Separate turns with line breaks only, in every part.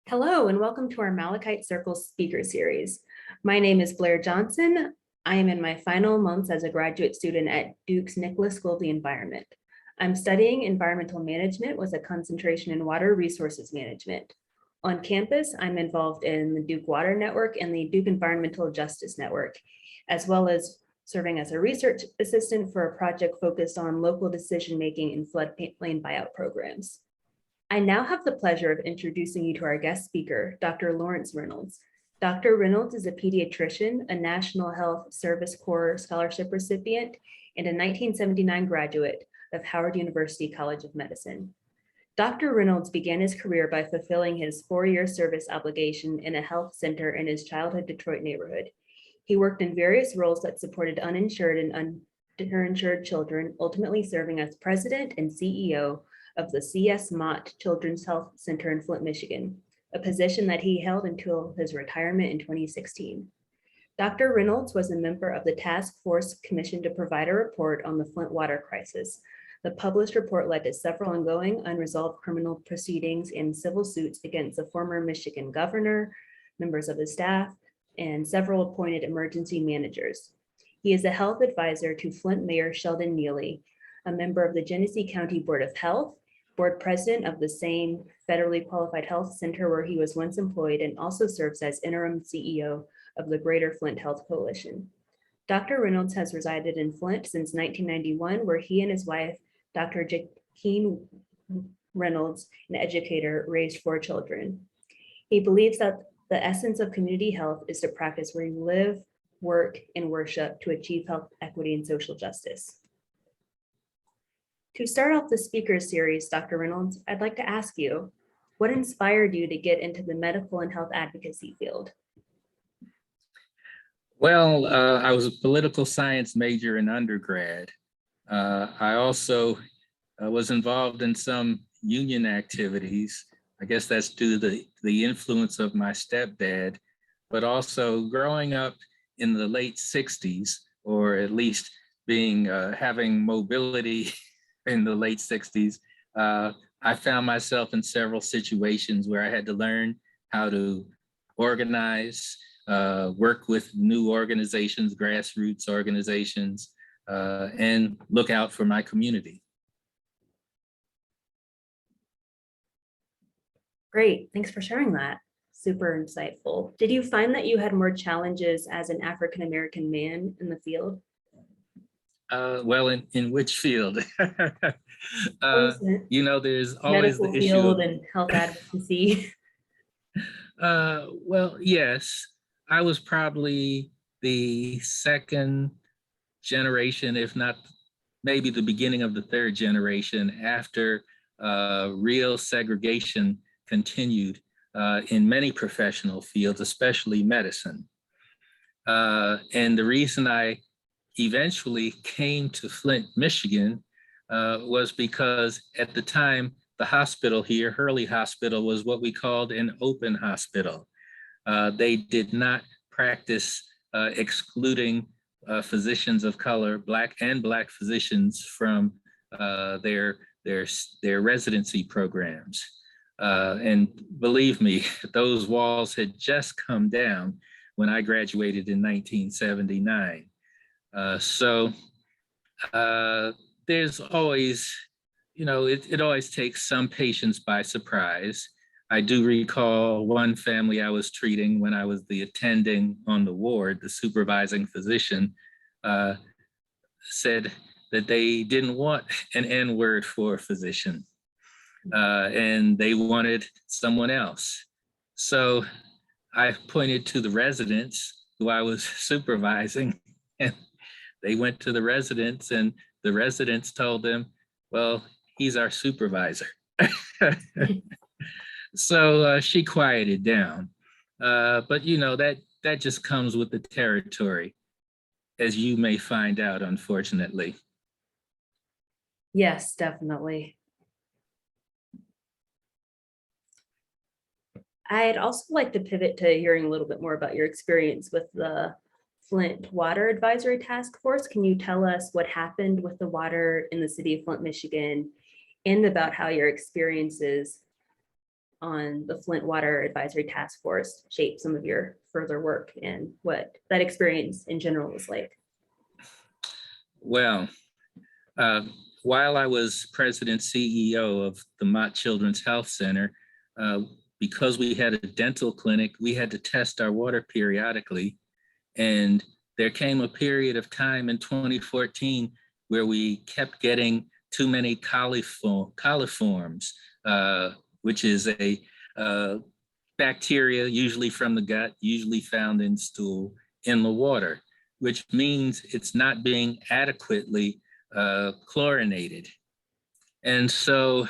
Hello, and welcome to our Malachite Circle Speakers Series. My name is Blair Johnson. I am in my final months as a graduate student at Duke's Nicholas School of the Environment. I'm studying environmental management with a concentration in water resources management. On campus, I'm involved in the Duke Water Network and the Duke Environmental Justice Network, as well as serving as a research assistant for a project focused on local decision-making in floodplain buyout programs. I now have the pleasure of introducing you to our guest speaker, Dr. Lawrence Reynolds. Dr. Reynolds is a pediatrician, a National Health Service Corps scholarship recipient, and a 1979 graduate of Howard University College of Medicine. Dr. Reynolds began his career by fulfilling his 4-year service obligation in a health center in his childhood Detroit neighborhood. He worked in various roles that supported uninsured and underinsured children, ultimately serving as president and CEO of the C.S. Mott Children's Health Center in Flint, Michigan, a position that he held until his retirement in 2016. Dr. Reynolds was a member of the task force commissioned to provide a report on the Flint water crisis. The published report led to several ongoing unresolved criminal proceedings and civil suits against the former Michigan governor, members of his staff, and several appointed emergency managers. He is a health advisor to Flint Mayor Sheldon Neely, a member of the Genesee County Board of Health, board president of the same federally qualified health center where he was once employed, and also serves as interim CEO of the Greater Flint Health Coalition. Dr. Reynolds has resided in Flint since 1991, where he and his wife, Dr. Jaqueen Reynolds, an educator, raised 4 children. He believes that the essence of community health is to practice where you live, work, and worship to achieve health equity and social justice. To start off the speaker series, Dr. Reynolds, I'd like to ask you, what inspired you to get into the medical and health advocacy field?
Well, I was a political science major in undergrad. I also was involved in some union activities. I guess that's due to the influence of my stepdad, but also growing up in the late 60s, or at least having mobility in the late 60s, I found myself in several situations where I had to learn how to organize, work with new organizations, grassroots organizations, and look out for my community.
Great, thanks for sharing that. Super insightful. Did you find that you had more challenges as an African-American man in the field?
Well, in which field? There's always
medical
the issue
field and health advocacy.
Well, yes, I was probably the second generation, if not maybe the beginning of the third generation, after real segregation continued in many professional fields, especially medicine. And the reason I eventually came to Flint, Michigan, was because at the time, the hospital here, Hurley Hospital, was what we called an open hospital. They did not practice excluding physicians of color, Black physicians from their residency programs. And believe me, those walls had just come down when I graduated in 1979. So there's always, it always takes some patients by surprise. I do recall one family I was treating when I was the attending on the ward, the supervising physician, said that they didn't want an N-word for a physician, and they wanted someone else. So I pointed to the residents who I was supervising, and they went to the residents, and the residents told them, well, he's our supervisor. So she quieted down. But that just comes with the territory, as you may find out, unfortunately.
Yes, definitely. I'd also like to pivot to hearing a little bit more about your experience with the Flint Water Advisory Task Force. Can you tell us what happened with the water in the city of Flint, Michigan, and about how your experiences on the Flint Water Advisory Task Force shaped some of your further work and what that experience in general was like?
Well, uh, while I was president CEO of the Mott Children's Health Center, uh, because we had a dental clinic, we had to test our water periodically. And there came a period of time in 2014 where we kept getting too many coliforms, which is a bacteria, usually from the gut, usually found in stool, in the water, which means it's not being adequately chlorinated. And so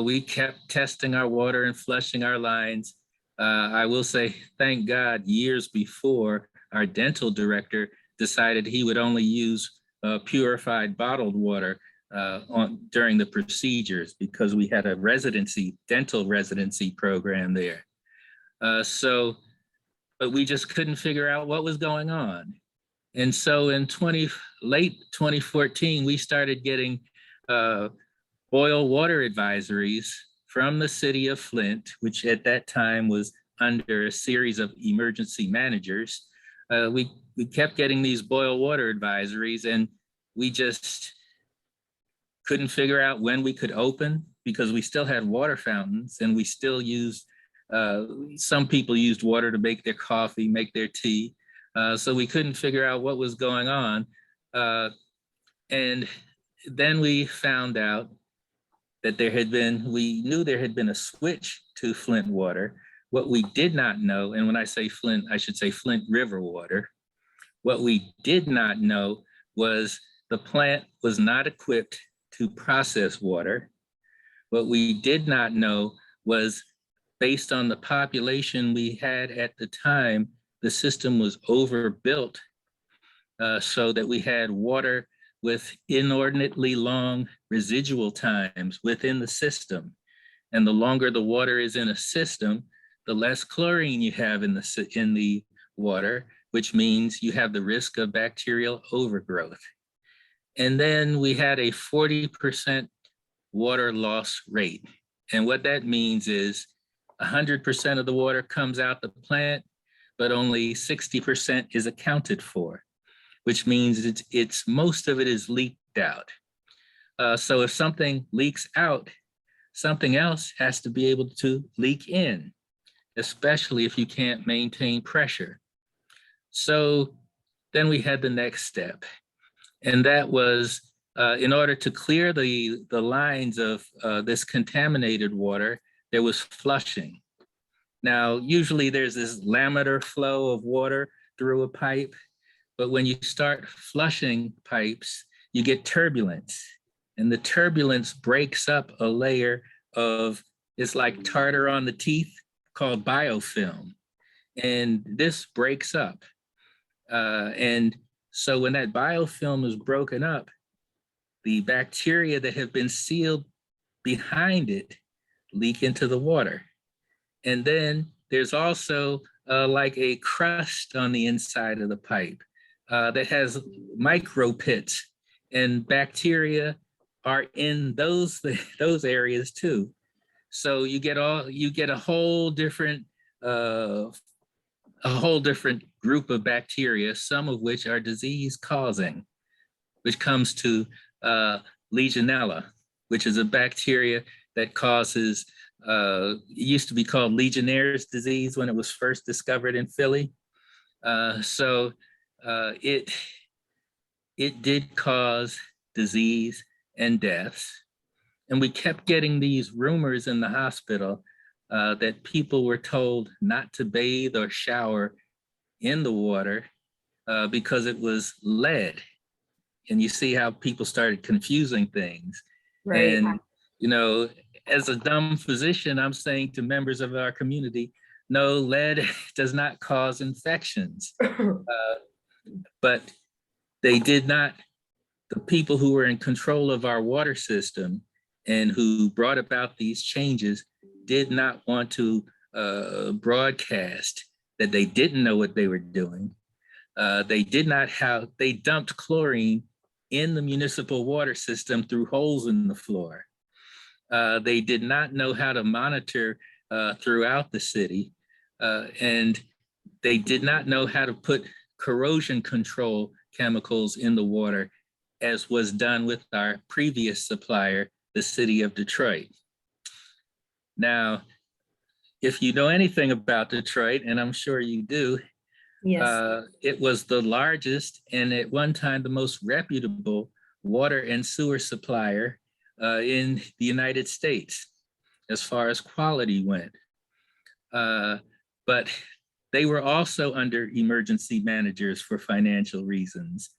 we kept testing our water and flushing our lines. I will say, thank God, years before, our dental director decided he would only use purified bottled water during the procedures, because we had a dental residency program there. But we just couldn't figure out what was going on. And so in late 2014, we started getting boil water advisories from the city of Flint, which at that time was under a series of emergency managers. We kept getting these boil water advisories, and we just couldn't figure out when we could open, because we still had water fountains, and we still used, some people used water to make their coffee, make their tea. So we couldn't figure out what was going on. And then we found out that we knew there had been a switch to Flint water. What we did not know, and when I say Flint, I should say Flint River water. What we did not know was the plant was not equipped to process water. What we did not know was, based on the population we had at the time, the system was overbuilt so that we had water with inordinately long residual times within the system. And the longer the water is in a system, the less chlorine you have in the water, which means you have the risk of bacterial overgrowth. And then we had a 40% water loss rate. And what that means is 100% of the water comes out the plant, but only 60% is accounted for, which means it's most of it is leaked out. So if something leaks out, something else has to be able to leak in, especially if you can't maintain pressure. So then we had the next step, and that was in order to clear the lines of this contaminated water, there was flushing. Now, usually there's this laminar flow of water through a pipe, but when you start flushing pipes, you get turbulence, and the turbulence breaks up a layer of, it's like tartar on the teeth, called biofilm. And this breaks up. And so when that biofilm is broken up, the bacteria that have been sealed behind it leak into the water. And then there's also like a crust on the inside of the pipe that has micro pits, and bacteria are in those areas too. So you get a whole different group of bacteria, some of which are disease causing, which comes to Legionella, which is a bacteria that causes, it used to be called Legionnaire's disease when it was first discovered in Philly. So it did cause disease and deaths. And we kept getting these rumors in the hospital that people were told not to bathe or shower in the water because it was lead. And you see how people started confusing things.
Right.
And, you know, as a dumb physician, I'm saying to members of our community, no, lead does not cause infections. But they did not, the people who were in control of our water system and who brought about these changes did not want to broadcast that they didn't know what they were doing. They dumped chlorine in the municipal water system through holes in the floor. They did not know how to monitor throughout the city, and they did not know how to put corrosion control chemicals in the water, as was done with our previous supplier, the city of Detroit. Now, if you know anything about Detroit, and I'm sure you do,
Yes.
it was the largest and at one time the most reputable water and sewer supplier in the United States as far as quality went. But they were also under emergency managers for financial reasons.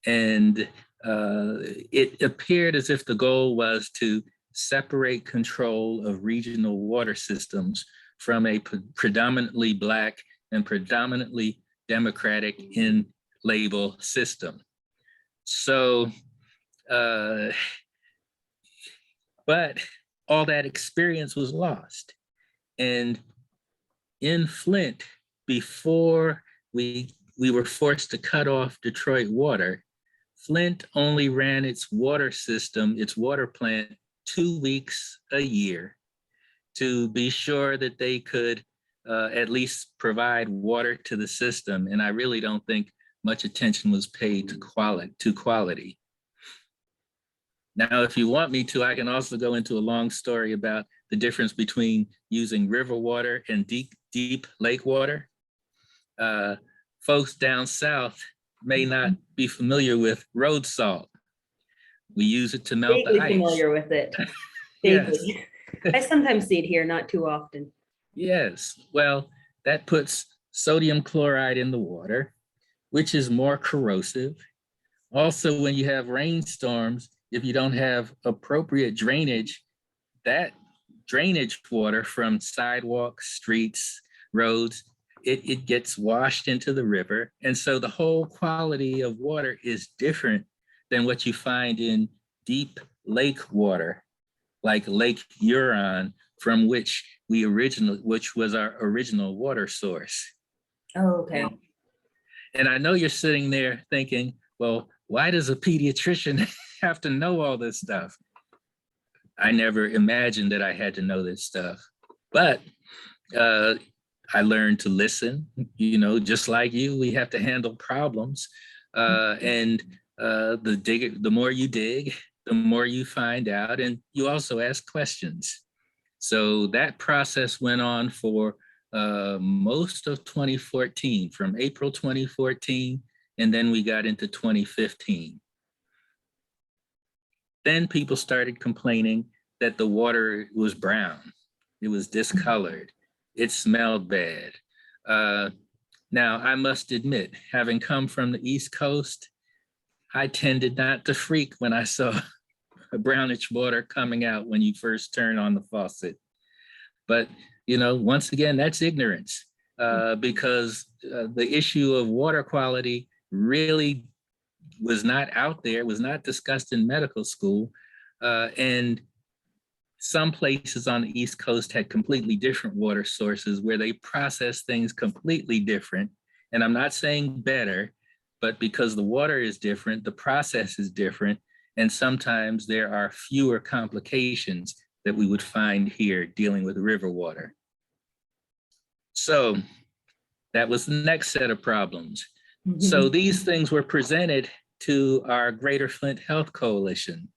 And it appeared as if the goal was to separate control of regional water systems from a predominantly Black and predominantly Democratic in label system. So, but all that experience was lost. And in Flint, before we were forced to cut off Detroit water, Flint only ran its water system, its water plant, 2 weeks a year to be sure that they could at least provide water to the system. And I really don't think much attention was paid to quality. Now, if you want me to, I can also go into a long story about the difference between using river water and deep lake water. Folks down south may not be familiar with road salt. We use it to melt the ice.
Familiar with it.
Yes.
I sometimes see it here, not too often.
Yes. Well, that puts sodium chloride in the water, which is more corrosive. Also, when you have rainstorms, if you don't have appropriate drainage, that drainage water from sidewalks, streets, roads, it gets washed into the river. And so the whole quality of water is different than what you find in deep lake water, like Lake Huron, from which was our original water source.
Oh, okay.
And I know you're sitting there thinking, well, why does a pediatrician have to know all this stuff? I never imagined that I had to know this stuff, but I learned to listen. Just like you, we have to handle problems, and the more you dig, the more you find out, and you also ask questions. So that process went on for most of 2014, from April 2014, and then we got into 2015. Then people started complaining that the water was brown, it was discolored, it smelled bad. Now, I must admit, having come from the East Coast, I tended not to freak when I saw a brownish water coming out when you first turn on the faucet. But, once again, that's ignorance, because the issue of water quality really was not out there, was not discussed in medical school. And some places on the East Coast had completely different water sources where they process things completely different. And I'm not saying better, but because the water is different, the process is different. And sometimes there are fewer complications that we would find here dealing with river water. So that was the next set of problems. Mm-hmm. So these things were presented to our Greater Flint Health Coalition,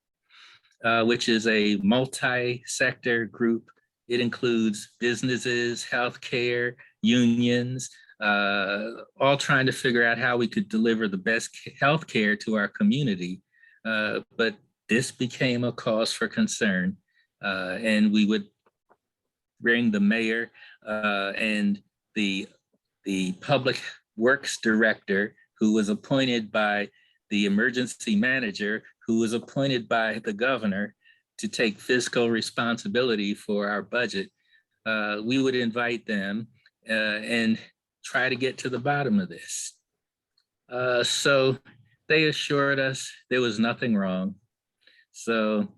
which is a multi-sector group. It includes businesses, healthcare, unions, all trying to figure out how we could deliver the best healthcare to our community. But this became a cause for concern. And we would bring the mayor and the public works director, who was appointed by the emergency manager, who was appointed by the governor to take fiscal responsibility for our budget. We would invite them and try to get to the bottom of this. So they assured us there was nothing wrong. So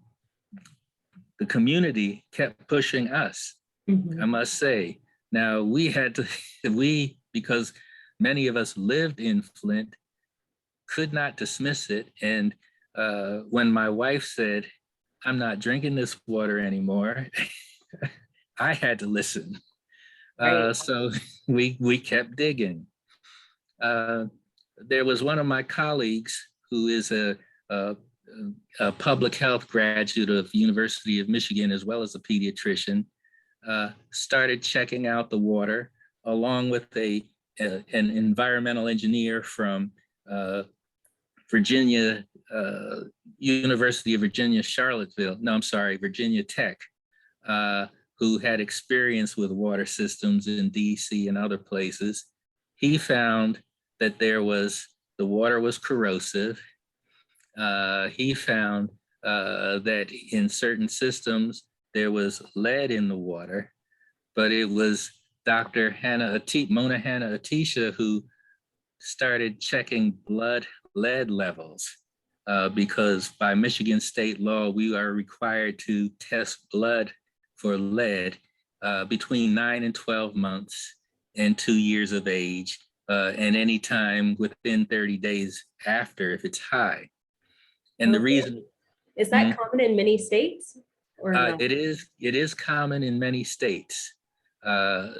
the community kept pushing us, I must say. Now because many of us lived in Flint, could not dismiss it. And when my wife said, I'm not drinking this water anymore. I had to listen.
Right.
So we kept digging. Uh, there was one of my colleagues who is a, a public health graduate of University of Michigan, as well as a pediatrician, started checking out the water along with an environmental engineer from Virginia, University of Virginia, Charlottesville. No, I'm sorry, Virginia Tech, who had experience with water systems in DC and other places. He found that the water was corrosive. He found that in certain systems, there was lead in the water, but it was Dr. Mona Hanna-Attisha, who started checking blood lead levels because by Michigan state law, we are required to test blood for lead between 9 and 12 months and 2 years of age, and any time within 30 days after if it's high. And the
Okay.
reason
Is that common in many states or no?
it is common in many states.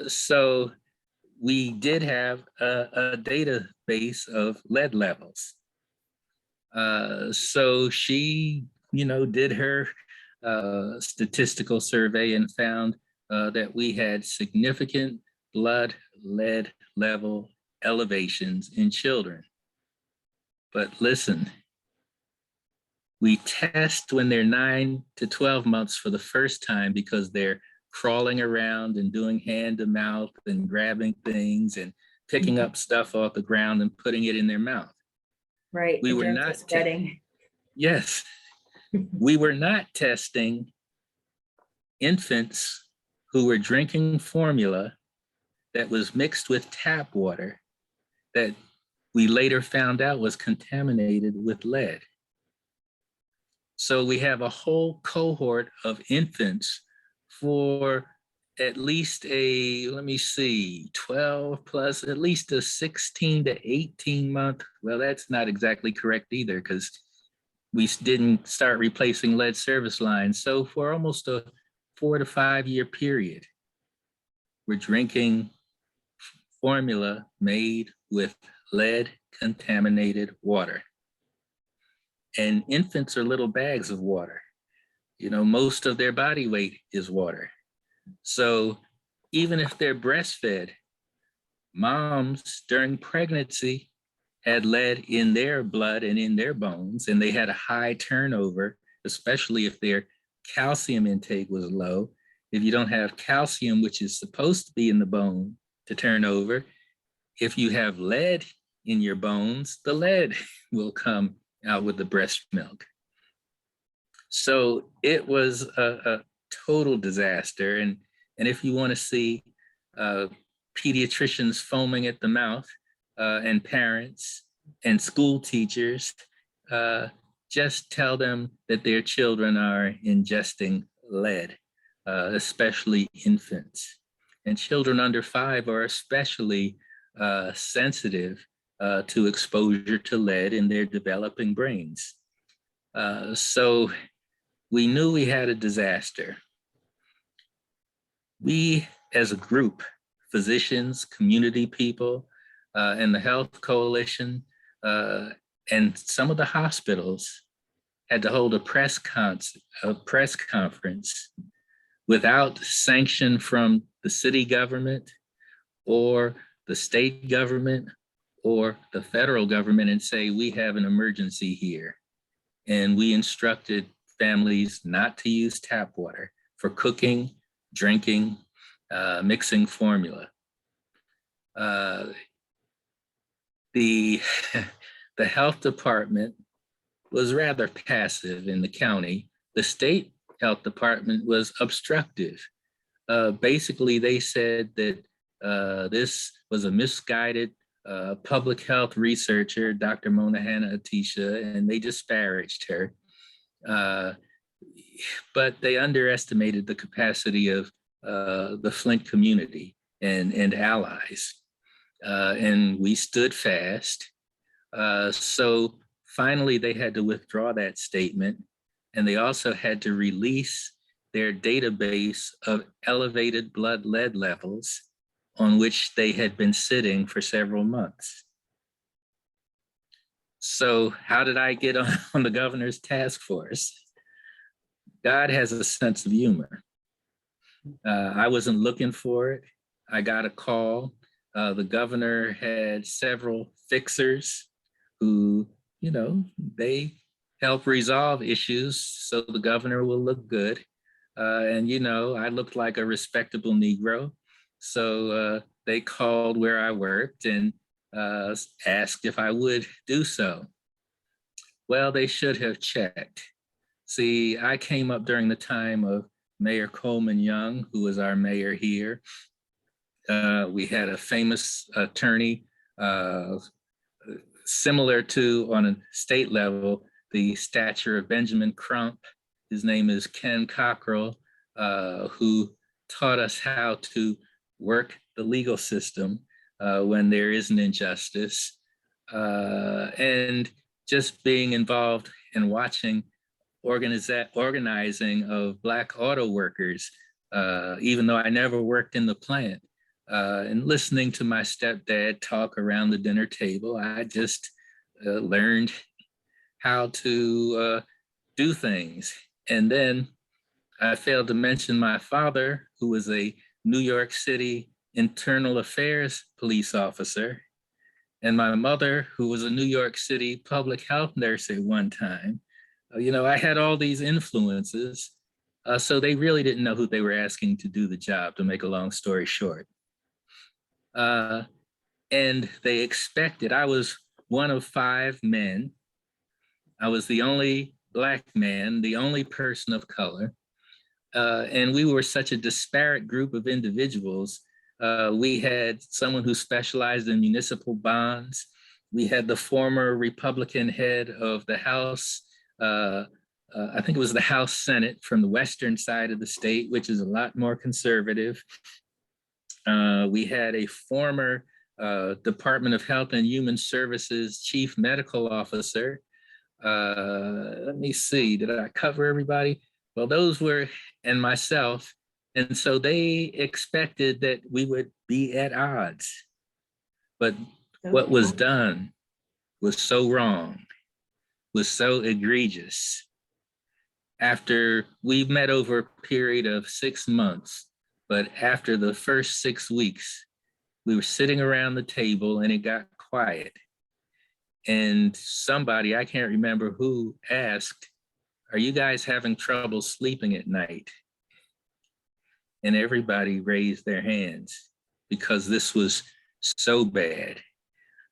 So we did have a database of lead levels. So she, did her statistical survey and found that we had significant blood lead level elevations in children. But listen, we test when they're 9 to 12 months for the first time because they're crawling around and doing hand to mouth and grabbing things and picking up stuff off the ground and putting it in their mouth.
Right.
We were not spreading. Yes. We were not testing infants who were drinking formula that was mixed with tap water that we later found out was contaminated with lead. So we have a whole cohort of infants for at least 12 plus, at least a 16 to 18 month. Well, that's not exactly correct either because we didn't start replacing lead service lines. So for almost a 4 to 5 year period, we're drinking formula made with lead contaminated water. And infants are little bags of water. Most of their body weight is water. So even if they're breastfed, moms during pregnancy had lead in their blood and in their bones, and they had a high turnover, especially if their calcium intake was low. If you don't have calcium, which is supposed to be in the bone to turn over, if you have lead in your bones, the lead will come out with the breast milk. So it was a total disaster. And if you want to see pediatricians foaming at the mouth and parents and school teachers, just tell them that their children are ingesting lead, especially infants. And children under 5 are especially sensitive to exposure to lead in their developing brains. So we knew we had a disaster. We, as a group, physicians, community people, and the Health Coalition, and some of the hospitals had to hold a press conference without sanction from the city government or the state government or the federal government and say, we have an emergency here. And we instructed families not to use tap water for cooking, drinking, mixing formula. The health department was rather passive in the county. The state health department was obstructive. Basically, they said that this was a misguided public health researcher, Dr. Mona Hanna-Attisha, and they disparaged her. But they underestimated the capacity of the Flint community and allies. And we stood fast. So finally, they had to withdraw that statement. And they also had to release their database of elevated blood lead levels on which they had been sitting for several months. So how did I get on the governor's task force? God has a sense of humor. I wasn't looking for it. I got a call. The governor had several fixers who, they help resolve issues so the governor will look good. And, I looked like a respectable Negro. So they called where I worked and asked if I would do so. Well, they should have checked. See, I came up during the time of Mayor Coleman Young, who was our mayor here. We had a famous attorney, similar to, on a state level, the stature of Benjamin Crump. His name is Ken Cockrell, who taught us how to work the legal system when there is an injustice. And just being involved in watching organizing of Black auto workers, even though I never worked in the plant, and listening to my stepdad talk around the dinner table, I just learned how to do things. And then I failed to mention my father, who was a New York City internal affairs police officer, and my mother, who was a New York City public health nurse at one time. I had all these influences, so they really didn't know who they were asking to do the job, to make a long story short. And they expected, I was one of 5 men. I was the only Black man, the only person of color. And we were such a disparate group of individuals. We had someone who specialized in municipal bonds. We had the former Republican head of the House, I think it was the House Senate from the western side of the state, which is a lot more conservative. We had a former Department of Health and Human Services chief medical officer. Let me see, did I cover everybody? Well, those were, and myself. And so they expected that we would be at odds. But what was done was so wrong, was so egregious. After we met over a period of 6 months, but after the first 6 weeks, we were sitting around the table and it got quiet. And somebody, I can't remember who, asked, "Are you guys having trouble sleeping at night?" And everybody raised their hands because this was so bad.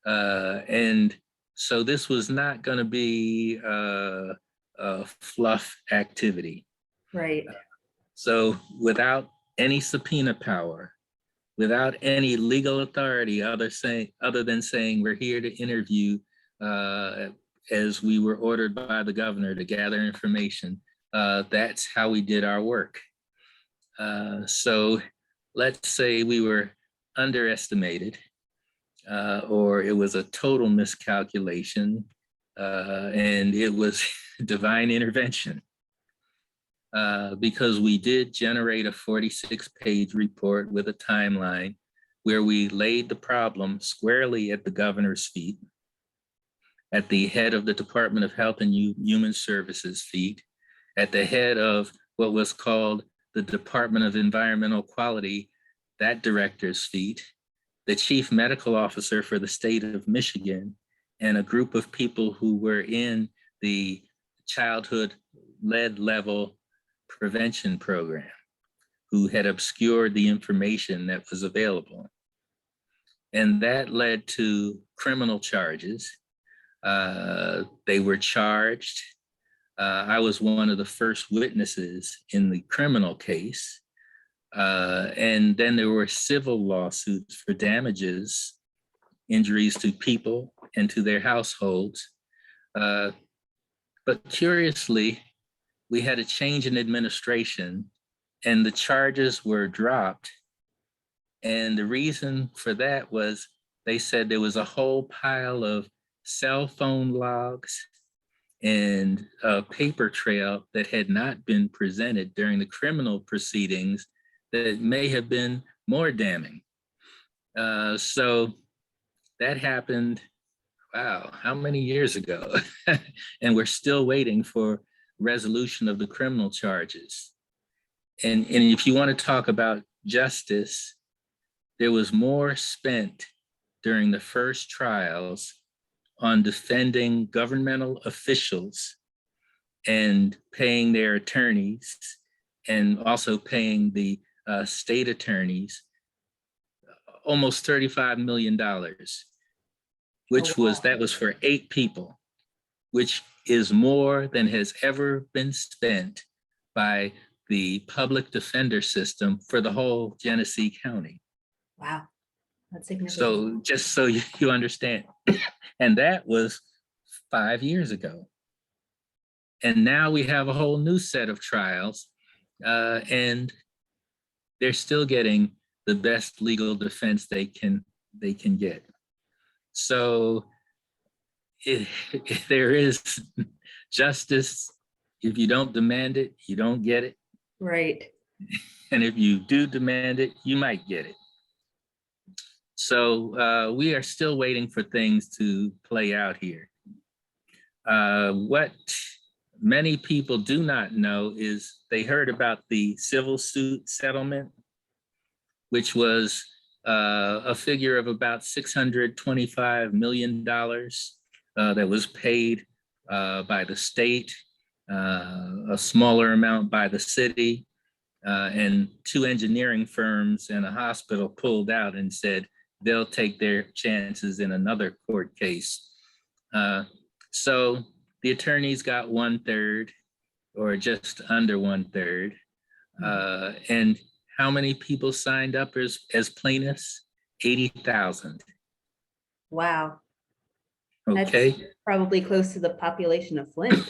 And so this was not going to be a fluff activity.
Right.
So without any subpoena power, without any legal authority other than saying we're here to interview as we were ordered by the governor to gather information, that's how we did our work. So let's say we were underestimated, or it was a total miscalculation, and it was divine intervention. Because we did generate a 46-page report with a timeline where we laid the problem squarely at the governor's feet, at the head of the Department of Health and Human Services feet, at the head of what was called the Department of Environmental Quality, that director's feet, the chief medical officer for the state of Michigan, and a group of people who were in the childhood lead level prevention program, who had obscured the information that was available. And that led to criminal charges. They were charged. I was one of the first witnesses in the criminal case. And then there were civil lawsuits for damages, injuries to people and to their households. But curiously, we had a change in administration and the charges were dropped. And the reason for that was they said there was a whole pile of cell phone logs and a paper trail that had not been presented during the criminal proceedings that may have been more damning. So that happened, wow, how many years ago? And we're still waiting for resolution of the criminal charges. And if you want to talk about justice, there was more spent during the first trials on defending governmental officials and paying their attorneys, and also paying the state attorneys almost $35 million, which that was for 8 people, which is more than has ever been spent by the public defender system for the whole Genesee County.
Wow, that's significant.
So just so you understand, and that was 5 years ago. And now we have a whole new set of trials, and they're still getting the best legal defense they can get. So if there is justice, if you don't demand it, you don't get it.
Right.
And if you do demand it, you might get it. So we are still waiting for things to play out here. What many people do not know is they heard about the civil suit settlement, which was a figure of about $625 million that was paid by the state, a smaller amount by the city, and 2 engineering firms and a hospital pulled out and said they'll take their chances in another court case. So the attorneys got 1/3 or just under 1/3. And how many people signed up as plaintiffs? 80,000.
Wow.
Okay.
That's probably close to the population of Flint.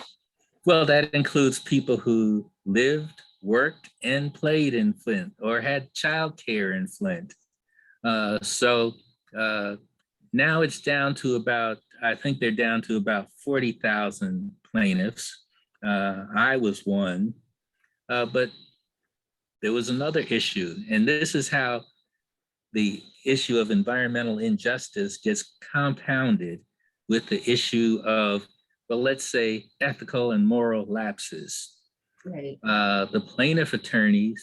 Well, that includes people who lived, worked, and played in Flint or had childcare in Flint. So now it's down to about, I think they're down to about 40,000 plaintiffs. I was one, but there was another issue, and this is how the issue of environmental injustice gets compounded with the issue of, well, let's say ethical and moral lapses.
Right.
The plaintiff attorneys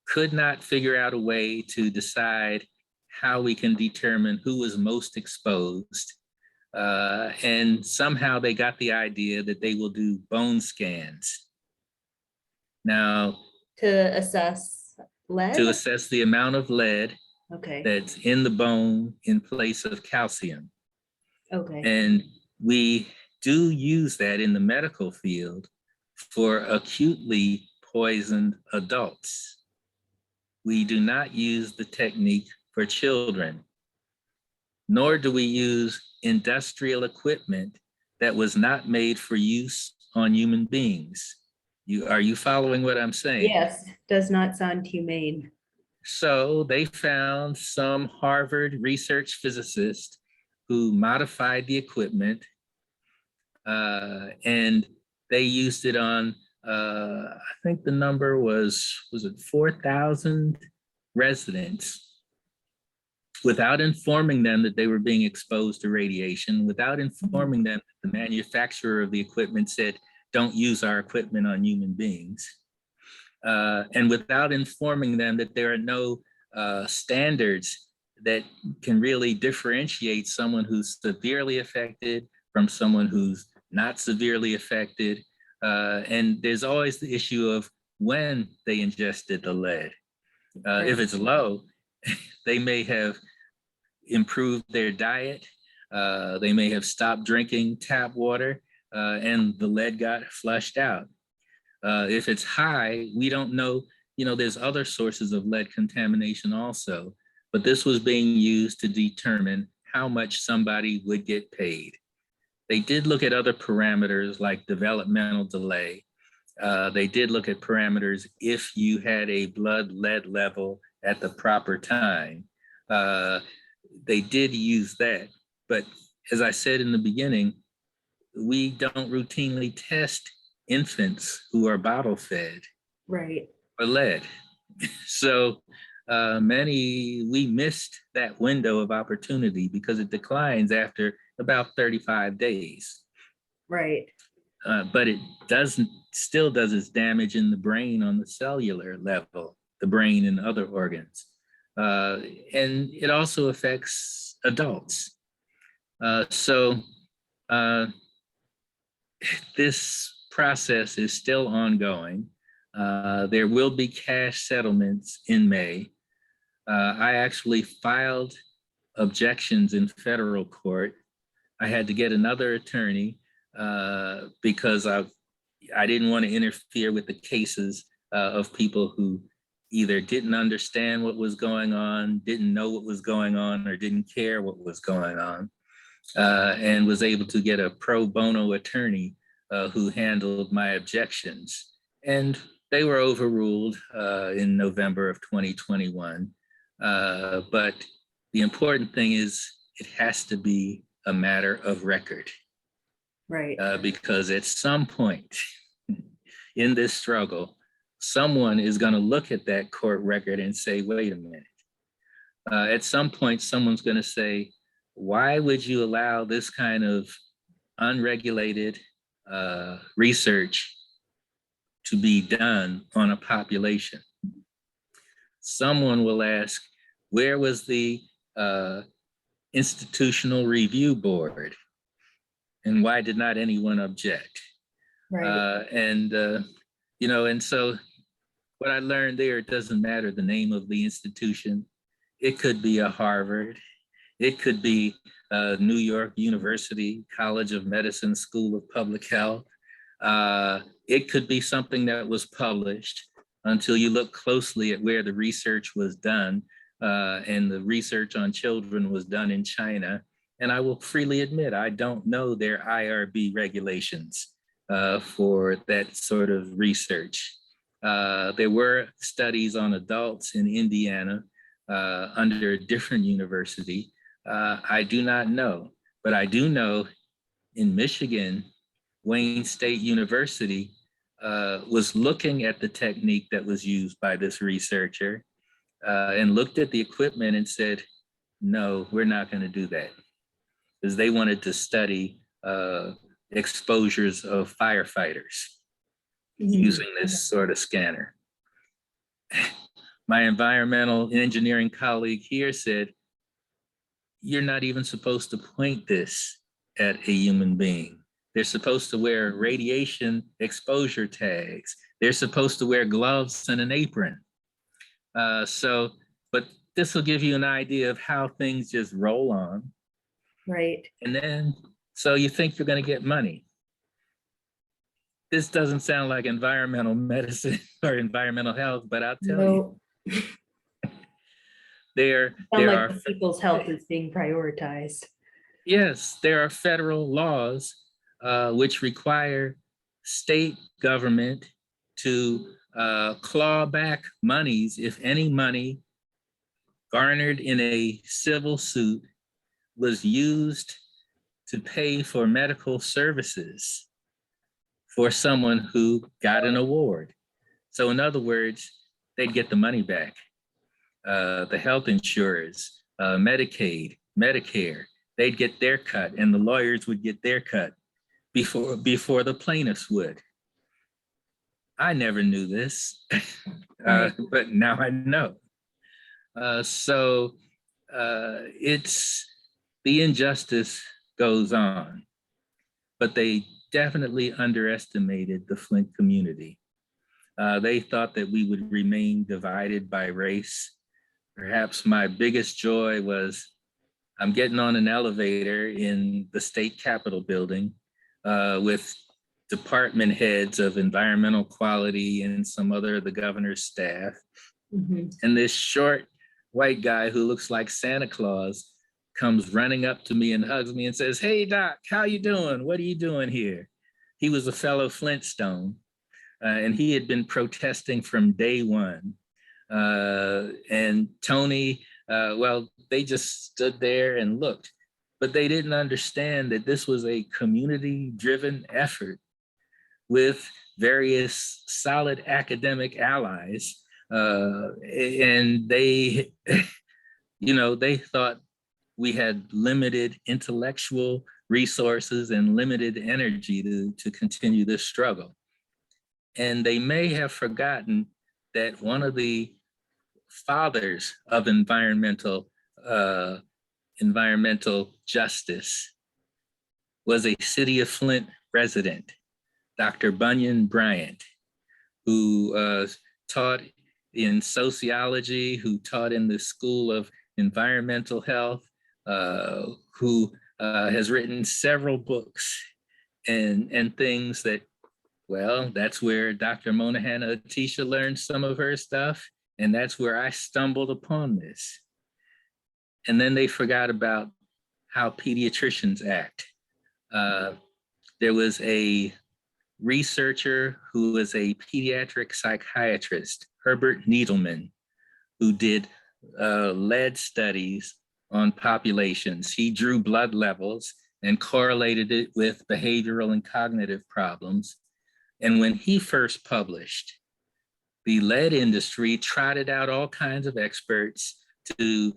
could not figure out a way to decide how we can determine who was most exposed. And somehow they got the idea that they will do bone scans. Now,
To assess lead?
to assess the amount of lead
Okay.
that's in the bone in place of calcium.
Okay.
And we do use that in the medical field for acutely poisoned adults. We do not use the technique for children, nor do we use industrial equipment that was not made for use on human beings. Are you following what I'm saying?
Yes, does not sound humane.
So they found some Harvard research physicist who modified the equipment, and they used it on, I think the number was it 4,000 residents, without informing them that they were being exposed to radiation, without informing them that the manufacturer of the equipment said, don't use our equipment on human beings. And without informing them that there are no standards that can really differentiate someone who's severely affected from someone who's not severely affected. And there's always the issue of when they ingested the lead. If it's low, they may have improved their diet. They may have stopped drinking tap water, and the lead got flushed out. If it's high, we don't know, there's other sources of lead contamination also, but this was being used to determine how much somebody would get paid. They did look at other parameters like developmental delay. They did look at parameters if you had a blood lead level at the proper time. They did use that, but as I said in the beginning, we don't routinely test infants who are bottle fed
Right.
or lead. So we missed that window of opportunity because it declines after about 35 days.
Right.
But it still does its damage in the brain on the cellular level, the brain and other organs. And it also affects adults. So this process is still ongoing. There will be cash settlements in May. I actually filed objections in federal court. I had to get another attorney because I didn't want to interfere with the cases of people who either didn't understand what was going on, didn't know what was going on, or didn't care what was going on, and was able to get a pro bono attorney who handled my objections. And they were overruled in November of 2021. But the important thing is it has to be a matter of record.
Right.
Because at some point in this struggle, someone is going to look at that court record and say, wait a minute. At some point, someone's going to say, why would you allow this kind of unregulated research to be done on a population? Someone will ask, where was the institutional review board? And why did not anyone object?
Right.
And so what I learned there, it doesn't matter the name of the institution. It could be a Harvard. It could be New York University, College of Medicine, School of Public Health. It could be something that was published until you look closely at where the research was done. And the research on children was done in China. And I will freely admit, I don't know their IRB regulations for that sort of research. There were studies on adults in Indiana under a different university. I do not know, but I do know in Michigan, Wayne State University was looking at the technique that was used by this researcher and looked at the equipment and said, no, we're not going to do that. Because they wanted to study exposures of firefighters using this sort of scanner. My environmental engineering colleague here said, you're not even supposed to point this at a human being. They're supposed to wear radiation exposure tags. They're supposed to wear gloves and an apron. But this will give you an idea of how things just roll on.
Right.
And then, so you think you're going to get money. This doesn't sound like environmental medicine or environmental health, but I'll tell you, there are
people's health is being prioritized.
Yes, there are federal laws which require state government to claw back monies if any money garnered in a civil suit was used to pay for medical services for someone who got an award. So in other words, they'd get the money back. The health insurers, Medicaid, Medicare, they'd get their cut and the lawyers would get their cut before the plaintiffs would. I never knew this, but now I know. It's the injustice goes on, but they definitely underestimated the Flint community. They thought that we would remain divided by race. Perhaps my biggest joy was I'm getting on an elevator in the state capitol building with department heads of environmental quality and some other of the governor's staff. Mm-hmm. And this short white guy who looks like Santa Claus comes running up to me and hugs me and says, "Hey, Doc, how you doing? What are you doing here?" He was a fellow Flintstone, and he had been protesting from day one. And Tony, they just stood there and looked. but they didn't understand that this was a community-driven effort with various solid academic allies. And they, they thought we had limited intellectual resources and limited energy to continue this struggle. And they may have forgotten that one of the fathers of environmental justice was a city of Flint resident, Dr. Bunyan Bryant, who taught in sociology, who taught in the School of Environmental Health, who has written several books and things that, well, that's where Dr. Monahan Atisha learned some of her stuff. And that's where I stumbled upon this. And then they forgot about how pediatricians act. There was a researcher who was a pediatric psychiatrist, Herbert Needleman, who did lead studies on populations. He drew blood levels and correlated it with behavioral and cognitive problems. And when he first published, the lead industry trotted out all kinds of experts to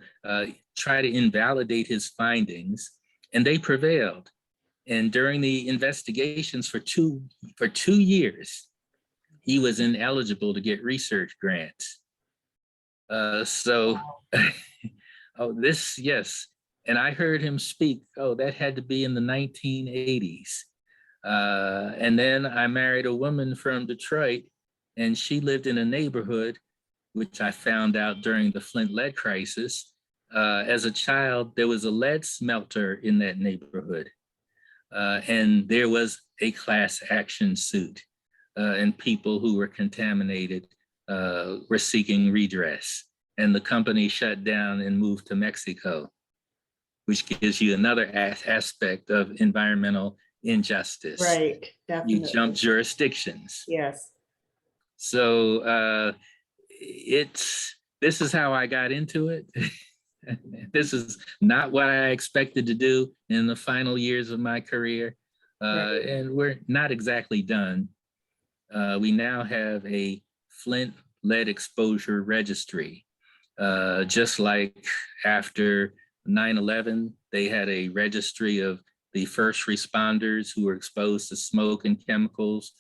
try to invalidate his findings, and they prevailed. And during the investigations for two years, he was ineligible to get research grants. Yes. And I heard him speak, that had to be in the 1980s. And then I married a woman from Detroit, and she lived in a neighborhood, which I found out during the Flint lead crisis. As a child, there was a lead smelter in that neighborhood. And there was a class action suit, and people who were contaminated were seeking redress. And the company shut down and moved to Mexico, which gives you another aspect of environmental injustice.
Right, definitely.
You jump jurisdictions.
Yes.
So this is how I got into it. This is not what I expected to do in the final years of my career. Right. And we're not exactly done. We now have a Flint lead exposure registry. Just like after 9/11, they had a registry of the first responders who were exposed to smoke and chemicals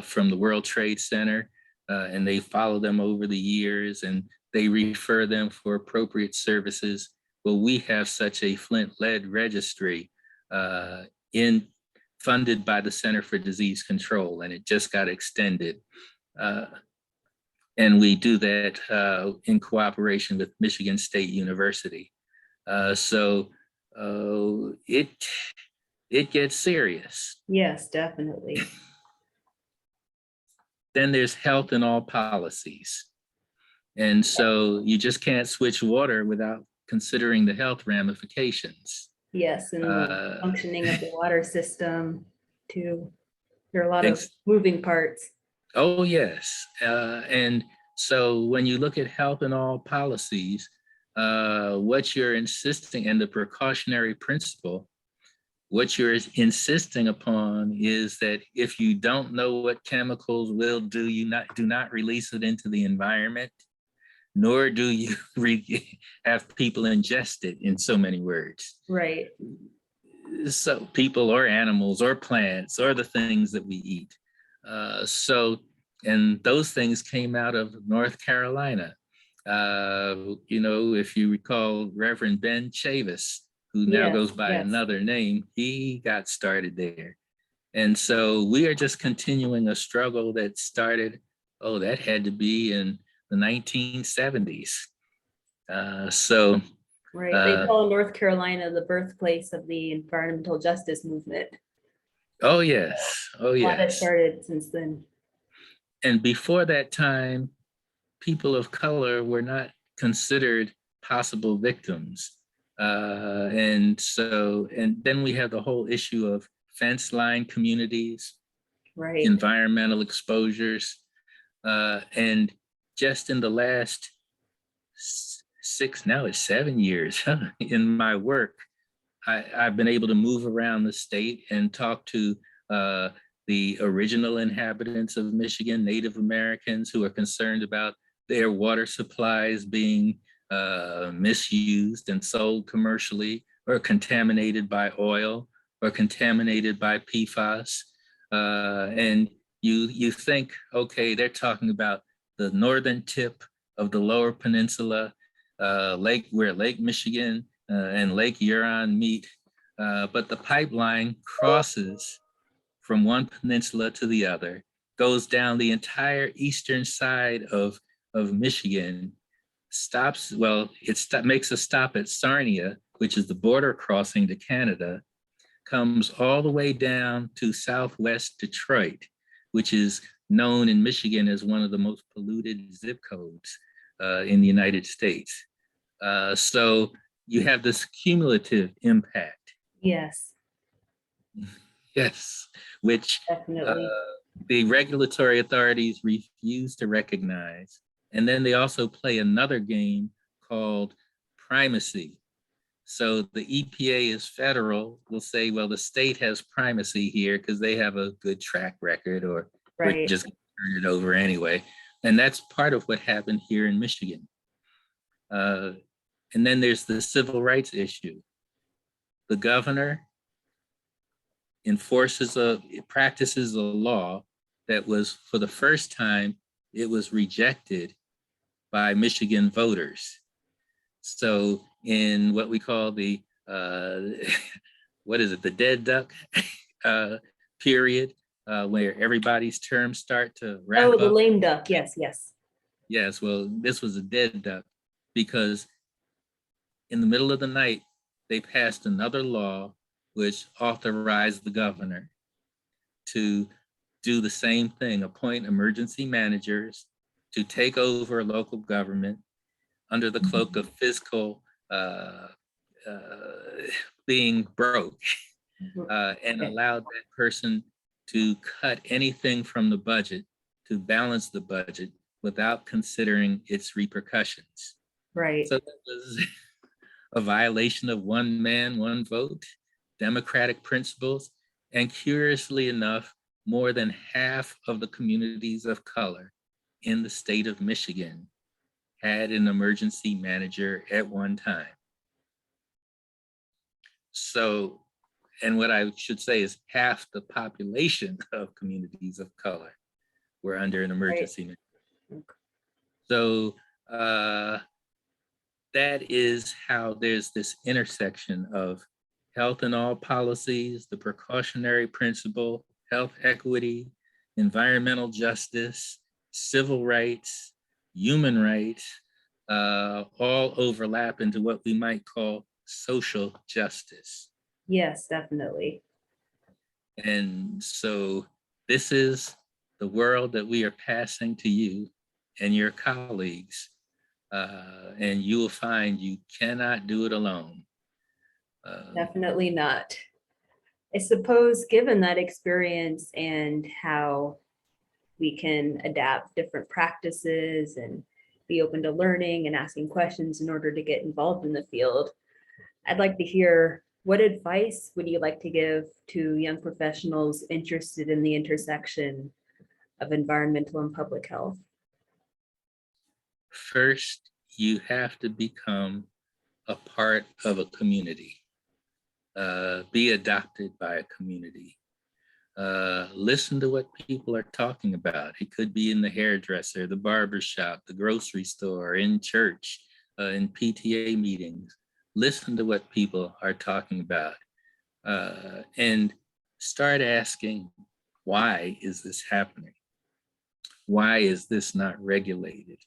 from the World Trade Center, and they follow them over the years and they refer them for appropriate services. Well, we have such a Flint lead registry funded by the Center for Disease Control, and it just got extended. And we do that in cooperation with Michigan State University. So it gets serious.
Yes, definitely.
Then there's health in all policies. And so you just can't switch water without considering the health ramifications.
Yes, and the functioning of the water system too. There are a lot of moving parts.
Oh, yes. And so when you look at health in all policies, what you're insisting, and the precautionary principle, what you're insisting upon is that if you don't know what chemicals will do, do not release it into the environment, nor do you have people ingest it, in so many words.
Right.
So people or animals or plants or the things that we eat. And those things came out of North Carolina. If you recall Reverend Ben Chavis, who now goes by another name, he got started there. And so we are just continuing a struggle that started, that had to be in the 1970s.
Right, they call North Carolina the birthplace of the environmental justice movement.
Oh, yes. Oh, yes.
That started since then.
And before that time, people of color were not considered possible victims. And then we have the whole issue of fence line communities,
right,
environmental exposures. And just in the last 7 years in my work, I've been able to move around the state and talk to the original inhabitants of Michigan, Native Americans, who are concerned about their water supplies being misused and sold commercially, or contaminated by oil, or contaminated by PFAS. And you think, okay, they're talking about the northern tip of the Lower Peninsula, where Lake Michigan and Lake Huron meet, but the pipeline crosses from one peninsula to the other, goes down the entire eastern side of Michigan, stops, makes a stop at Sarnia, which is the border crossing to Canada, comes all the way down to southwest Detroit, which is known in Michigan as one of the most polluted zip codes in the United States. So you have this cumulative impact.
Yes.
Yes, which
Definitely.
the regulatory authorities refuse to recognize. And then they also play another game called primacy. So the EPA is federal, will say, well, the state has primacy here because they have a good track record, or we're
Right.
just going to turn it over anyway. And that's part of what happened here in Michigan. And then there's the civil rights issue. The governor practices a law that was, for the first time, it was rejected by Michigan voters. So in what we call the, the dead duck period, where everybody's terms start to wrap up.
Oh, the lame duck, yes, yes.
Yes, well, this was a dead duck because in the middle of the night, they passed another law which authorized the governor to do the same thing, appoint emergency managers to take over local government under the cloak of fiscal being broke, and allowed that person to cut anything from the budget to balance the budget without considering its repercussions.
Right.
So that was a violation of one man, one vote, democratic principles, and curiously enough, more than half of the communities of color in the state of Michigan had an emergency manager at one time. So, and what I should say is half the population of communities of color were under an emergency manager. So that is how there's this intersection of health in all policies, the precautionary principle, health equity, environmental justice, civil rights, human rights, all overlap into what we might call social justice.
Yes, definitely.
And so this is the world that we are passing to you and your colleagues. And you will find you cannot do it alone.
Definitely not. I suppose, given that experience and how we can adapt different practices and be open to learning and asking questions in order to get involved in the field, I'd like to hear, what advice would you like to give to young professionals interested in the intersection of environmental and public health?
First, you have to become a part of a community. Be adopted by a community. Listen to what people are talking about. It could be in the hairdresser, the barber shop, the grocery store, in church, in PTA meetings. Listen to what people are talking about, and start asking, why is this happening? Why is this not regulated?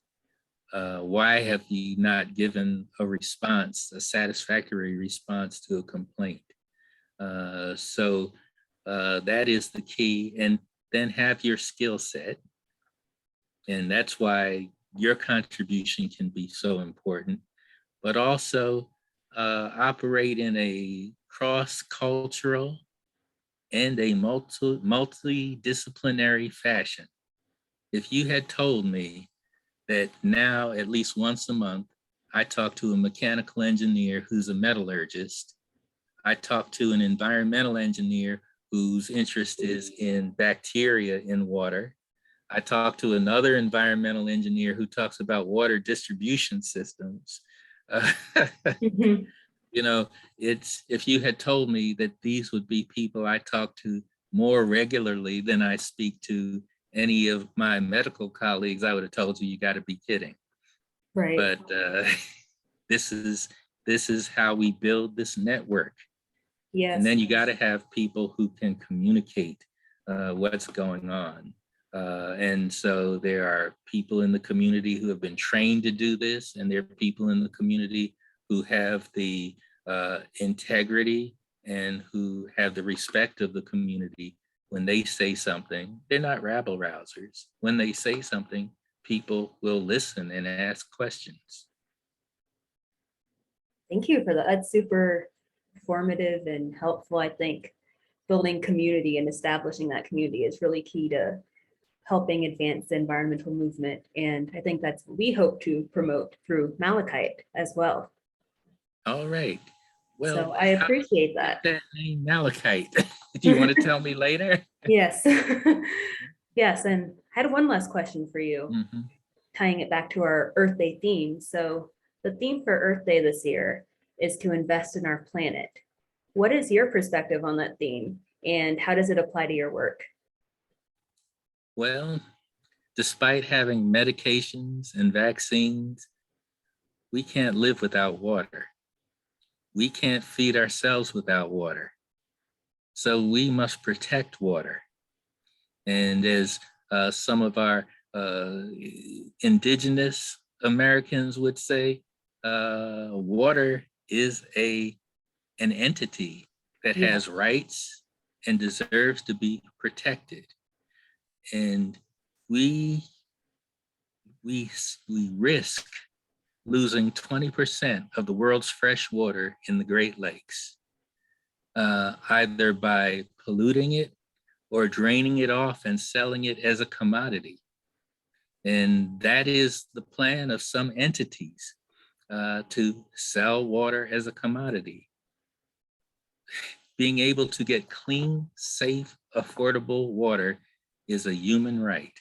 Why have you not given a response, a satisfactory response to a complaint? So that is the key. And then have your skill set. And that's why your contribution can be so important, but also operate in a cross-cultural and a multidisciplinary fashion. If you had told me that now at least once a month, I talk to a mechanical engineer who's a metallurgist, I talked to an environmental engineer whose interest is in bacteria in water. I talked to another environmental engineer who talks about water distribution systems. Uh,
Mhm.
you know, it's, if you had told me that these would be people I talk to more regularly than I speak to any of my medical colleagues, I would have told you, you got to be kidding.
Right.
But this is how we build this network.
Yes.
And then you got to have people who can communicate what's going on. And so there are people in the community who have been trained to do this, and there are people in the community who have the integrity and who have the respect of the community. When they say something, they're not rabble rousers. When they say something, people will listen and ask questions.
Thank you for that. That's super formative and helpful. I think building community and establishing that community is really key to helping advance the environmental movement. And I think that's what we hope to promote through Malachite as well.
All right. Well,
so I appreciate that.
That name Malachite. Do you want to tell me later?
Yes. Yes. And I had one last question for you,
Mhm.
tying it back to our Earth Day theme. So the theme for Earth Day this year is to invest in our planet. What is your perspective on that theme, and how does it apply to your work?
Well, despite having medications and vaccines, we can't live without water. We can't feed ourselves without water. So we must protect water. And as some of our indigenous Americans would say, water is an entity that
Yeah.
has rights and deserves to be protected. And we risk losing 20% of the world's fresh water in the Great Lakes, either by polluting it or draining it off and selling it as a commodity. And that is the plan of some entities, to sell water as a commodity. Being able to get clean, safe, affordable water is a human right.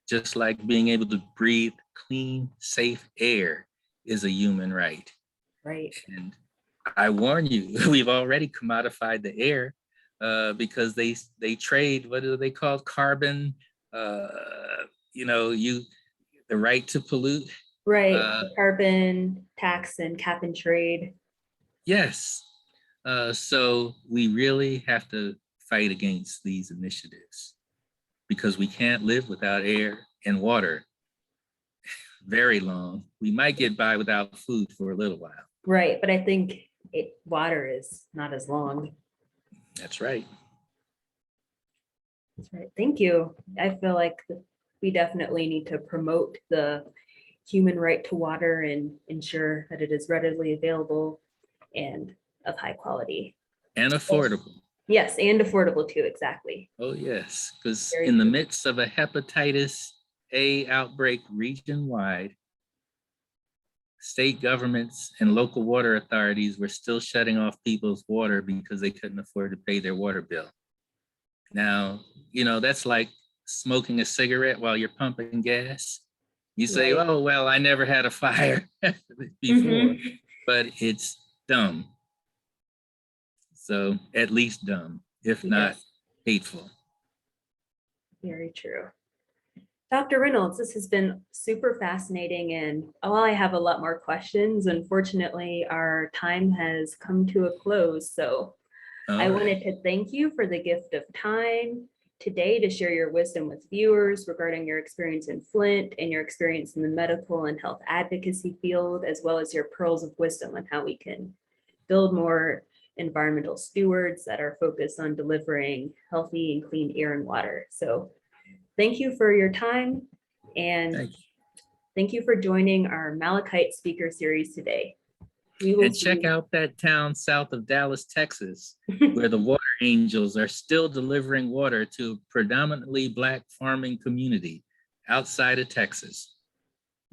Just like being able to breathe clean, safe air is a human right.
Right.
And I warn you, we've already commodified the air because they trade, what do they call carbon? The right to pollute.
Right. The carbon tax and cap and trade.
Yes. So we really have to fight against these initiatives because we can't live without air and water very long. We might get by without food for a little while.
Right. But I think water is not as long.
That's right.
That's right. Thank you. I feel like we definitely need to promote the human right to water and ensure that it is readily available and of high quality.
And affordable.
Yes, and affordable too, exactly.
Oh, yes, because
Very
in the
true.
midst of a hepatitis A outbreak region-wide, state governments and local water authorities were still shutting off people's water because they couldn't afford to pay their water bill. Now, that's like smoking a cigarette while you're pumping gas. You say,
Right.
oh, well, I never had a fire before, but it's dumb. So at least dumb, if not
Yes.
hateful.
Very true. Dr. Reynolds, this has been super fascinating, and while I have a lot more questions, unfortunately, our time has come to a close. So I wanted to thank you for the gift of time today to share your wisdom with viewers regarding your experience in Flint and your experience in the medical and health advocacy field, as well as your pearls of wisdom on how we can build more environmental stewards that are focused on delivering healthy and clean air and water. So thank you for your time, and thank you for joining our Malachite Speaker Series today.
And check out that town south of Dallas, Texas, where the water angels are still delivering water to a predominantly Black farming community outside of Texas.